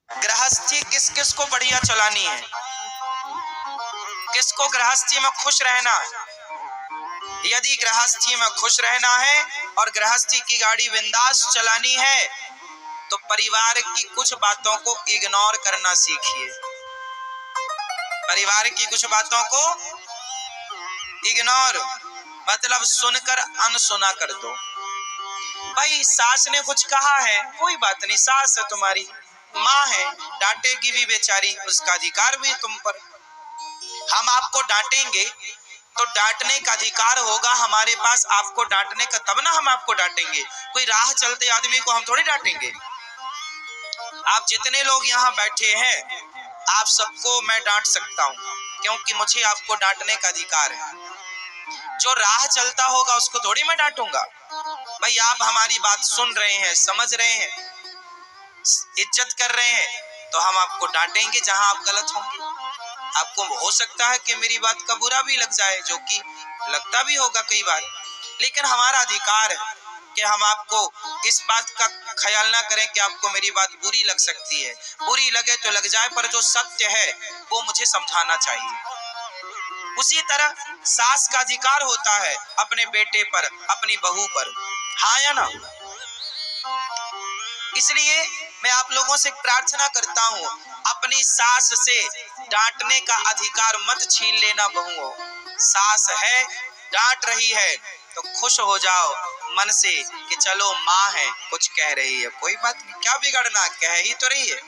गृहस्थी किस किस को बढ़िया चलानी है, किसको गृहस्थी में खुश रहना है। यदि गृहस्थी में खुश रहना है और गृहस्थी की गाड़ी बिंदास चलानी है तो परिवार की कुछ बातों को इग्नोर करना सीखिए। परिवार की कुछ बातों को इग्नोर मतलब सुनकर अनसुना कर दो। भाई सास ने कुछ कहा है, कोई बात नहीं, सास है तुम्हारी, माँ है, डांटेगी भी बेचारी, उसका अधिकार भी तुम पर। हम आपको डांटेंगे तो डांटने का अधिकार होगा हमारे पास आपको डांटने का, तब ना हम आपको डांटेंगे। कोई राह चलते आदमी को हम थोड़ी डांटेंगे। आप जितने लोग यहाँ बैठे हैं आप सबको मैं डांट सकता हूँ, क्योंकि मुझे आपको डांटने का अधिकार है। जो राह चलता होगा उसको थोड़ी मैं डांटूंगा। भाई आप हमारी बात सुन रहे हैं, समझ रहे हैं, इज्जत कर रहे हैं, तो हम आपको डांटेंगे जहां आप गलत होंगे। आपको हो सकता है कि मेरी बात का बुरा भी लग जाए, जो कि लगता भी होगा कई बार, लेकिन हमारा अधिकार है कि हम आपको इस बात का ख्याल ना करें कि आपको मेरी बात बुरी लग सकती है। बुरी लगे तो लग जाए, पर जो सत्य है वो मुझे समझाना चाहिए। उसी तरह सास का अधिकार होता है अपने बेटे पर, अपनी बहू पर, हाँ या ना। इसलिए मैं आप लोगों से प्रार्थना करता हूँ, अपनी सास से डांटने का अधिकार मत छीन लेना बहुओं। सास है, डांट रही है तो खुश हो जाओ मन से कि चलो माँ है, कुछ कह रही है, कोई बात नहीं, क्या बिगड़ना, कह ही तो रही है।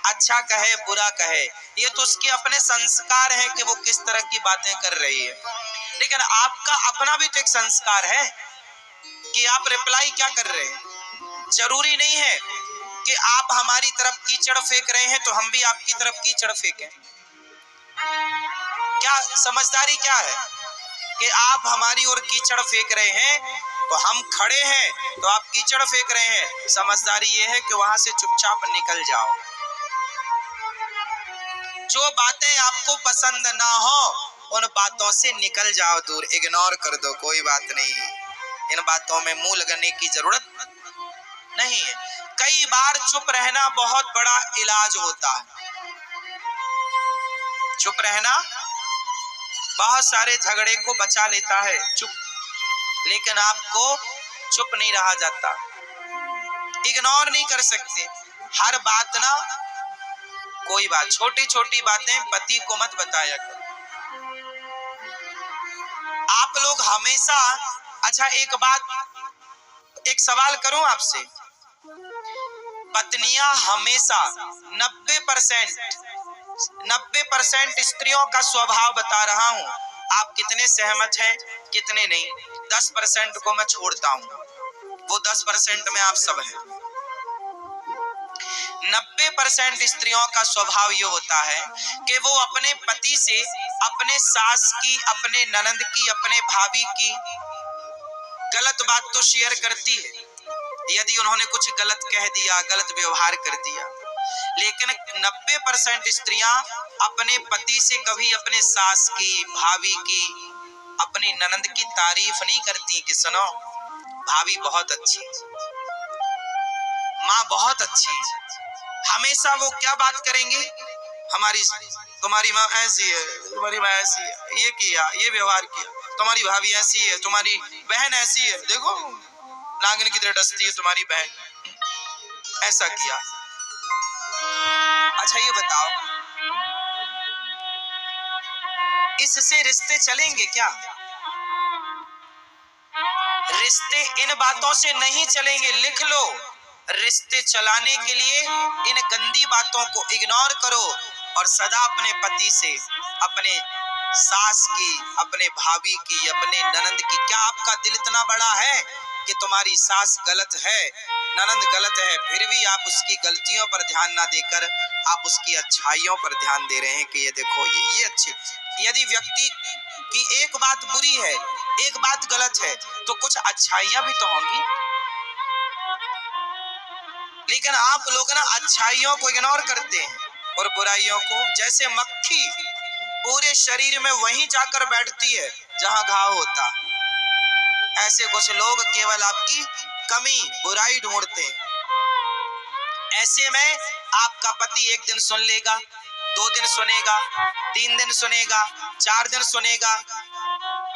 अच्छा कहे बुरा कहे, ये तो उसके अपने संस्कार हैं कि वो किस तरह की बातें कर रही है। लेकिन आपका अपना भी तो एक संस्कार है कि आप रिप्लाई क्या कर रहे हैं। जरूरी नहीं है कि आप हमारी तरफ कीचड़ फेंक रहे हैं तो हम भी आपकी तरफ कीचड़ फेंकें। क्या समझदारी क्या है कि आप हमारी ओर कीचड़ फेंक रहे हैं तो हम खड़े हैं तो आप कीचड़ फेंक रहे हैं। समझदारी ये है कि वहां से चुपचाप निकल जाओ। जो बातें आपको पसंद ना हो उन बातों से निकल जाओ दूर, इग्नोर कर दो, कोई बात नहीं, इन बातों में मुंह लगाने की जरूरत नहीं है। कई बार चुप रहना बहुत बड़ा इलाज होता है। चुप रहना बहुत सारे झगड़े को बचा लेता है, चुप। लेकिन आपको चुप नहीं रहा जाता, इग्नोर नहीं कर सकते हर बात ना। कोई बात, छोटी छोटी बातें पति को मत बताया करो। आप लोग हमेशा, अच्छा एक बात, एक सवाल करूं आपसे, पत्नियां हमेशा 90% स्त्रियों का स्वभाव बता रहा हूं, आप कितने सहमत हैं कितने नहीं, 10% को मैं छोड़ता हूं, वो 10% में आप सब हैं। 90% स्त्रियों का स्वभाव ये होता है कि वो अपने पति से अपने सास की, अपने ननद की, अपने भाभी की गलत बात तो शेयर करती है, यदि उन्होंने कुछ गलत कह दिया, गलत व्यवहार कर दिया। लेकिन 90% स्त्रियां अपने पति से कभी अपने सास की, भाभी की, अपनी ननद की तारीफ नहीं करती कि सुनो भाभी बहुत अच्छी, माँ बहुत अच्छी। हमेशा वो क्या बात करेंगे, हमारी, तुम्हारी माँ ऐसी है, तुम्हारी माँ ऐसी है, ये किया, ये व्यवहार किया, तुम्हारी भाभी ऐसी है, तुम्हारी बहन ऐसी है, देखो नागिन की तरह डसती है तुम्हारी बहन, ऐसा किया। अच्छा ये बताओ, इससे रिश्ते चलेंगे क्या? रिश्ते इन बातों से नहीं चलेंगे, लिख लो। रिश्ते चलाने के लिए इन गंदी बातों को इग्नोर करो और सदा अपने पति से, अपने सास की, अपने भाभी की, अपने ननंद की, क्या आपका दिल इतना बड़ा है कि तुम्हारी सास गलत है, ननंद गलत है, फिर भी आप उसकी गलतियों पर ध्यान ना देकर आप उसकी अच्छाइयों पर ध्यान दे रहे हैं कि ये देखो ये अच्छी। यदि व्यक्ति की एक बात बुरी है, एक बात गलत है, तो कुछ अच्छाइयां भी तो होंगी। लेकिन आप लोग ना अच्छाइयों को इग्नोर करते हैं और बुराइयों को, जैसे मक्खी पूरे शरीर में वहीं जाकर बैठती है जहां घाव होता, ऐसे कुछ लोग केवल आपकी कमी, बुराई ढूंढते हैं। ऐसे में आपका पति एक दिन सुन लेगा, 2 दिन सुनेगा, 3 दिन सुनेगा, 4 दिन सुनेगा।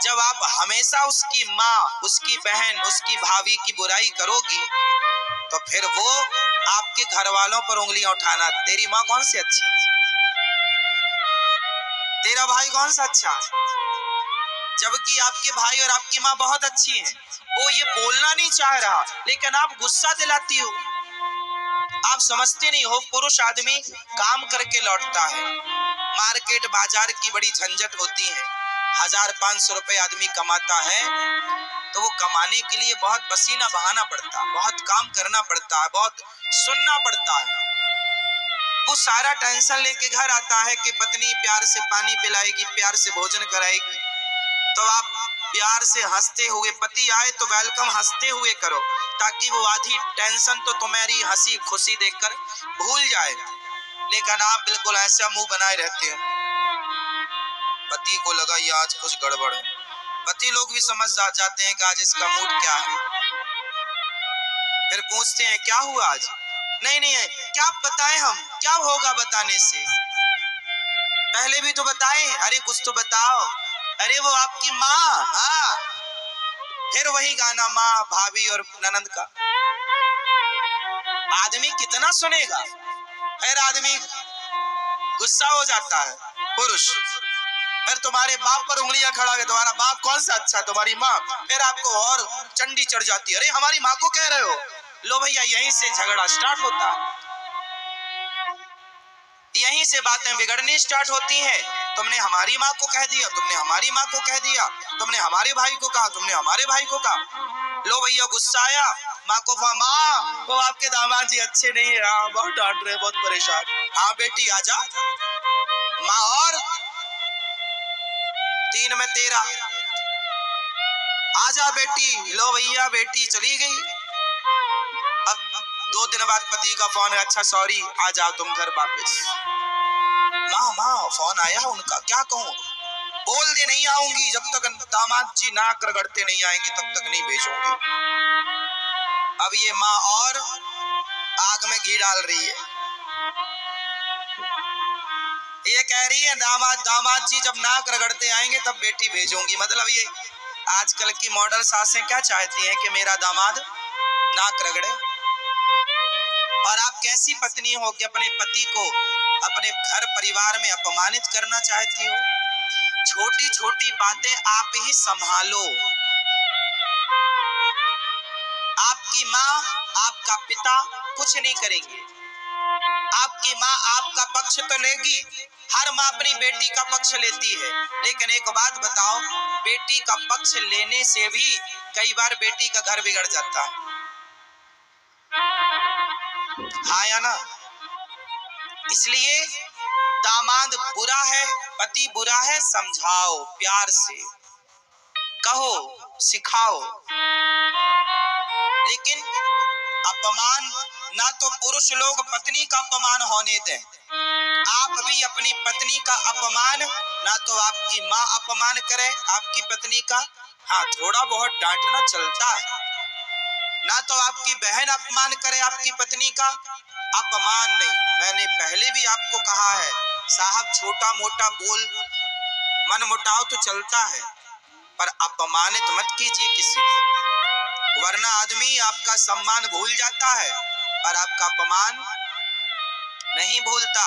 जब आप हमेशा उसकी माँ, उसकी बहन, उसकी भाभी की बुराई करोगी तो फिर वो आपके घर वालों पर उंगलियां उठाना, तेरी माँ कौन सी अच्छी, तेरा भाई कौन सा अच्छा, जबकि आपके भाई और आपकी माँ बहुत अच्छी हैं। वो ये बोलना नहीं चाह रहा लेकिन आप गुस्सा दिलाती हो। आप समझते नहीं हो, पुरुष आदमी काम करके लौटता है, मार्केट बाजार की बड़ी झंझट होती है, 1000-500 रुपए आदमी कमाता है तो वो कमाने के लिए बहुत पसीना बहाना पड़ता है, बहुत काम करना पड़ता है, बहुत सुनना पड़ता है। वो सारा टेंशन लेके घर आता है कि पत्नी प्यार से पानी पिलाएगी, प्यार से भोजन कराएगी, तो आप प्यार से हंसते हुए, पति आए तो वेलकम हंसते हुए करो ताकि वो आधी टेंशन तो तुम्हारी हंसी खुशी देखकर भूल जाए। लेकिन आप बिल्कुल ऐसा मुंह बनाए रहते हो। पति को लगा ये आज कुछ गड़बड़ है, पति लोग भी समझ जाते हैं कि आज इसका मूड क्या है। फिर पूछते हैं क्या हुआ आज? नहीं नहीं है, क्या बताएं हम, क्या होगा बताने से, पहले भी तो बताएं, अरे कुछ तो बताओ, अरे वो आपकी माँ। हाँ, फिर वही गाना माँ, भाभी और ननंद का। आदमी कितना सुनेगा, फिर आदमी गुस्सा हो जाता है पुरुष। फिर तुम्हारे बाप पर उंगलियां खड़ा के, तुम्हारा बाप कौन सा अच्छा, तुम्हारी माँ। फिर आपको और चंडी चढ़ जाती है, अरे हमारी माँ को कह रहे हो। लो भैया, यहीं से झगड़ा स्टार्ट होता है, यहीं से बातें बिगड़नी स्टार्ट होती हैं। तुमने हमारी माँ को कह दिया, तुमने हमारी माँ को कह दिया, तुमने हमारे भाई को कहा, तुमने हमारे भाई को कहा। लो भैया, गुस्सा आया, माँ को माँ वो आपके दामाद जी अच्छे नहीं है, हाँ बहुत डांट रहे, बहुत परेशान। हाँ बेटी आजा, माँ और 3 में 13, आजा बेटी। लो भैया, बेटी चली गई। अब 2 दिन बाद पति का फोन है, अच्छा सॉरी, आ जाओ तुम घर वापस। माँ माँ फोन आया उनका, क्या कहूँ? बोल दे नहीं आऊंगी, जब तक दामाद जी नाक रगड़ते नहीं आएंगे तब तक नहीं भेजूंगी। अब ये माँ और आग में घी डाल रही है, ये कह रही है दामाद जी जब नाक रगड़ते आएंगे तब बेटी भेजूंगी। मतलब ये आजकल की मॉडल सासें क्या चाहती हैं कि मेरा दामाद नाक रगड़े। और आप कैसी पत्नी हो कि अपने पति को अपने घर परिवार में अपमानित करना चाहती हो। छोटी छोटी बातें आप ही संभालो। आपकी माँ, आपका पिता कुछ नहीं करेंगे, आपकी माँ आपका पक्ष तो लेगी, हर माँ अपनी बेटी का पक्ष लेती है, लेकिन एक बात बताओ, बेटी का पक्ष लेने से भी कई बार बेटी का घर बिगड़ जाता है। हाँ या ना? इसलिए दामाद बुरा है, पति बुरा है, समझाओ, प्यार से कहो, सिखाओ। लेकिन अपमान ना तो पुरुष लोग पत्नी का अपमान होने दें, आप भी अपनी पत्नी का अपमान, ना तो आपकी माँ अपमान करे आपकी पत्नी का, हाँ थोड़ा बहुत डांटना चलता है, ना तो आपकी बहन अपमान करे आपकी पत्नी का, अपमान नहीं। मैंने पहले भी आपको कहा है साहब, छोटा मोटा बोल मन मुटाव तो चलता है, पर अपमानित मत कीजिए किसी को, वरना आदमी आपका सम्मान भूल जाता है और आपका अपमान नहीं भूलता।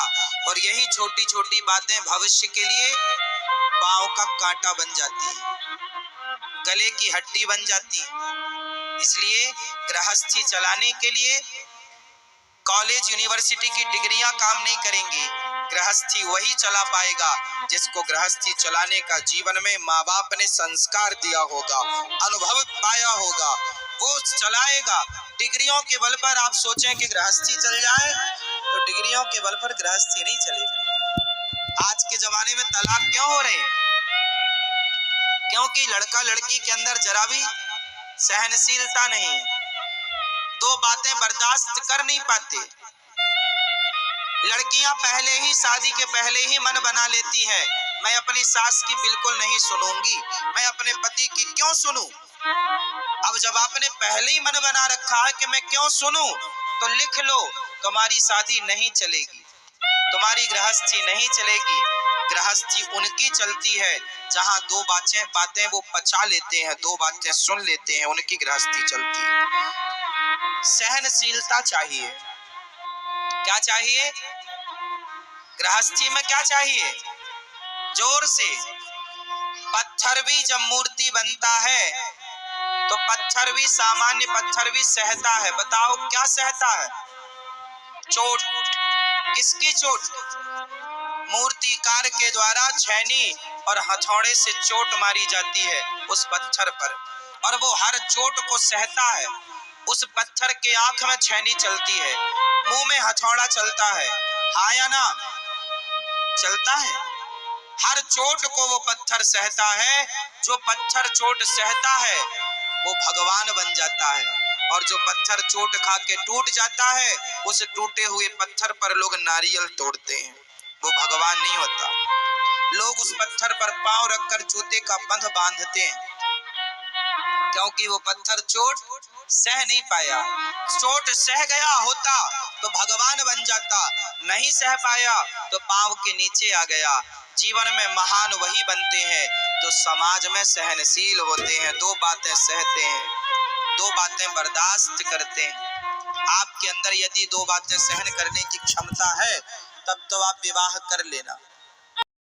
और यही छोटी छोटी बातें भविष्य के लिए पांव का कांटा बन जाती है, गले की हड्डी बन जाती है। इसलिए गृहस्थी चलाने के लिए कॉलेज यूनिवर्सिटी की डिग्रियां काम नहीं करेंगी, गृहस्थी वही चला पाएगा जिसको गृहस्थी चलाने का जीवन में माँ बाप ने संस्कार दिया होगा, अनुभव पाया होगा, वो चलाएगा। डिग्रियों के बल पर आप सोचें कि गृहस्थी चल जाए, तो डिग्रियों के बल पर गृहस्थी नहीं चलेगी। आज के जमाने में तलाक क्यों हो रहे हैं? क्योंकि लड़का लड़की के अंदर जरा भी सहनशीलता नहीं है, 2 बातें बर्दाश्त कर नहीं पाते। लड़कियां पहले ही शादी के पहले ही मन बना लेती है, मैं अपनी सास की बिल्कुल नहीं सुनूंगी, मैं अपने पति की क्यों सुनूं। अब जब आपने पहले ही मन बना रखा है कि मैं क्यों सुनूं, तो लिख लो, तुम्हारी शादी नहीं चलेगी, तुम्हारी गृहस्थी नहीं चलेगी। गृहस्थी उनकी चलती है जहां दो बातें वो पचा लेते हैं, दो बातें सुन लेते हैं, उनकी गृहस्थी चलती है। सहनशीलता चाहिए। क्या चाहिए? गृहस्थी में क्या चाहिए? जोर से। पत्थर भी जब मूर्ति बनता है तो पत्थर भी, सामान्य पत्थर भी सहता है। बताओ क्या सहता है? चोट। किसकी चोट? मूर्तिकार के द्वारा छैनी और हथौड़े से चोट मारी जाती है उस पत्थर पर, और वो हर चोट को सहता है। उस पत्थर के आंख में छैनी चलती है, मुंह में हथौड़ा चलता है, हाँ या ना? चलता है। हर चोट को वो पत्थर सहता है। जो पत्थर चोट सहता है वो भगवान बन जाता है, और जो पत्थर चोट खा के टूट जाता है, उस टूटे हुए पत्थर पर लोग नारियल तोड़ते हैं, वो भगवान नहीं होता। लोग उस पत्थर पर पांव रखकर जूते का बंध बांधते हैं, क्योंकि वो पत्थर चोट सह नहीं पाया। चोट सह गया होता तो भगवान बन जाता, नहीं सह पाया तो पांव के नीचे आ गया। जीवन में महान वही बनते हैं जो समाज में सहनशील होते हैं, दो बातें सहते हैं, दो बातें बर्दाश्त करते हैं। आपके अंदर यदि दो बातें सहन करने की क्षमता है, तब तो आप विवाह कर लेना।